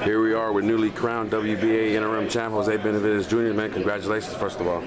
Here we are with newly crowned WBA interim champ Jose Benavidez Jr. Man, congratulations, first of all.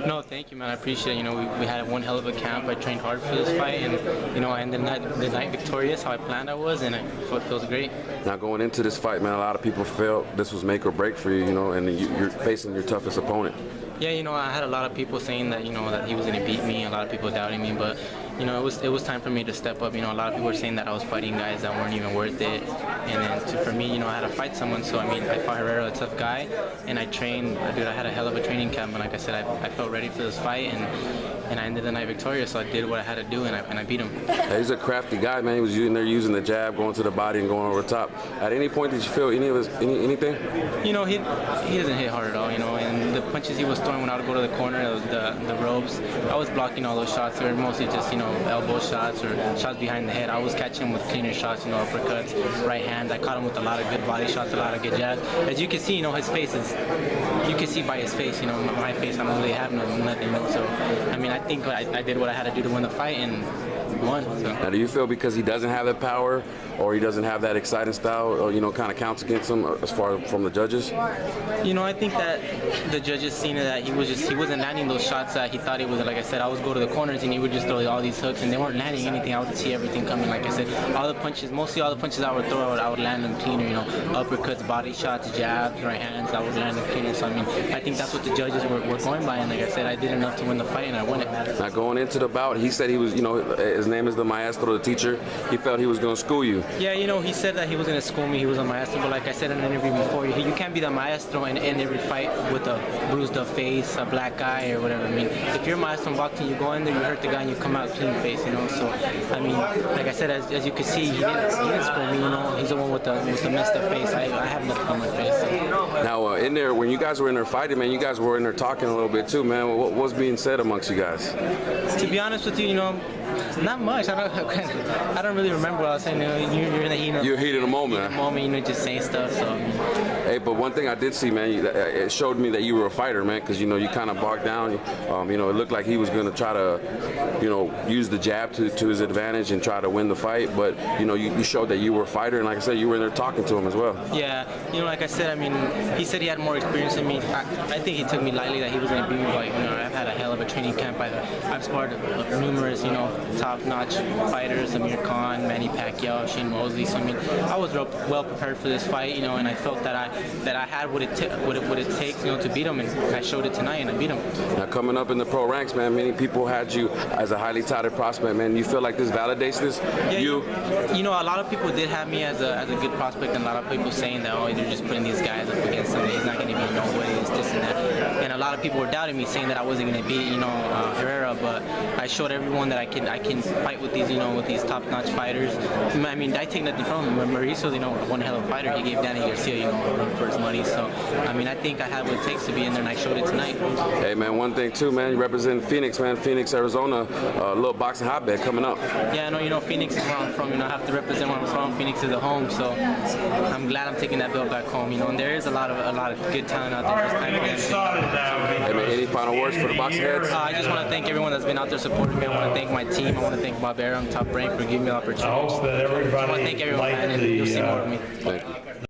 No, thank you, man. I appreciate it. You know, we had one hell of a camp. I trained hard for this fight, and you know, I ended the night victorious, how I planned I was, and it feels great. Now, going into this fight, man, a lot of people felt this was make or break for you, you know, and you're facing your toughest opponent. Yeah, you know, I had a lot of people saying that, you know, that he was going to beat me, a lot of people doubting me, but, you know, it was time for me to step up. You know, a lot of people were saying that I was fighting guys that weren't even worth it, and then for me, you know, I had to fight someone, so, I mean, I fought Herrera, a tough guy, and I trained, dude, I had a hell of a training camp, and like I said, I felt ready for this fight, and I ended the night victorious, so I did what I had to do, and I beat him. Hey, he's a crafty guy, man. He was in there using the jab, going to the body and going over the top. At any point, did you feel anything? You know, he doesn't hit hard at all, you know, and the punches he was throwing when I would go to the corner, the ropes, I was blocking all those shots. They were mostly just, you know, elbow shots or shots behind the head. I was catching him with cleaner shots, you know, uppercuts, right hands. I caught him with a lot of good body shots, a lot of good jabs. As you can see, you know, his face is, you can see by his face, you know, my face, I don't really have nothing. So, I mean, I think I did what I had to do to win the fight, and won. So. Now, do you feel because he doesn't have that power or he doesn't have that exciting style, or, you know, kind of counts against him as far from the judges? You know, I think that the judges seen that he wasn't landing those shots that he thought he was. Like I said, I would go to the corners and he would just throw all these hooks, and they weren't landing anything. I would see everything coming. Like I said, mostly all the punches I would throw, I would land them cleaner. You know, uppercuts, body shots, jabs, right hands, I would land them cleaner. So I mean, I think that's what the judges were going by, and like I said, I did enough to win the fight, and I won it. Now, going into the bout, he said he was, you know, his name is the maestro, the teacher. He felt he was going to school you. Yeah, you know, he said that he was going to school me. He was a maestro, but like I said in an interview before, you can't be the maestro and end every fight with a bruised up face, a black eye, or whatever. I mean, if you're a maestro in boxing, you go in there, you hurt the guy, and you come out clean face, you know. So, I mean, like I said, as you can see, he didn't school me, you know. He's the one with the messed up face. I have nothing on my face. So. Now, in there, when you guys were in there fighting, man, you guys were in there talking a little bit too, man. What was being said amongst you guys? To be honest with you, you know, not much. I don't really remember what I was saying. You know, you're in the heat. You're heat of the moment. You know, just saying stuff. So. Hey, but one thing I did see, man, it showed me that you were a fighter, man, because, you know, you kind of bogged down. You know, it looked like he was going to try to, you know, use the jab to his advantage and try to win the fight. But, you know, you showed that you were a fighter, and like I said, you were in there talking to him as well. Yeah, you know, like I said, I mean, he said he had more experience than me. I think he took me lightly that he was going to beat me. But, you know, I've had a hell of a training camp. I've sparred numerous, you know, top-notch fighters, Amir Khan, Manny Pacquiao, Shane Mosley. So I mean, I was well prepared for this fight, you know, and I felt that I had what it takes, you know, to beat him, and I showed it tonight, and I beat him. Now, coming up in the pro ranks, man, many people had you as a highly touted prospect, man. You feel like this validates this? Yeah, you know, a lot of people did have me as a good prospect, and a lot of people saying that, oh, they're just putting these guys up against him, he's not going to be nobody, it's this and that. And a lot of people were doubting me, saying that I wasn't going to beat, you know, Herrera, but I showed everyone that I can fight with these, you know, with these top-notch fighters. I mean, I take nothing from him. Mauricio, you know, one hell of a fighter. He gave Danny Garcia, you know, a run for his money. So, I mean, I think I had what it takes to be in there, and I showed it tonight. Hey, man, one thing too, man, you represent Phoenix, man. Phoenix, Arizona, a little boxing hotbed coming up. Yeah, I know, you know, Phoenix is where I'm from. You know, I have to represent where I'm from. Phoenix is a home, so I'm glad I'm taking that belt back home. You know, and there is a lot of good talent out there. Just time Hey, man, any final words for the boxing heads? I just want to thank everyone that's been out there supporting me. I want to thank my team. I want to thank Bob Arum, Top Rank, for giving me the opportunity. I want to thank everyone, man, and you'll see more of me. Thank you.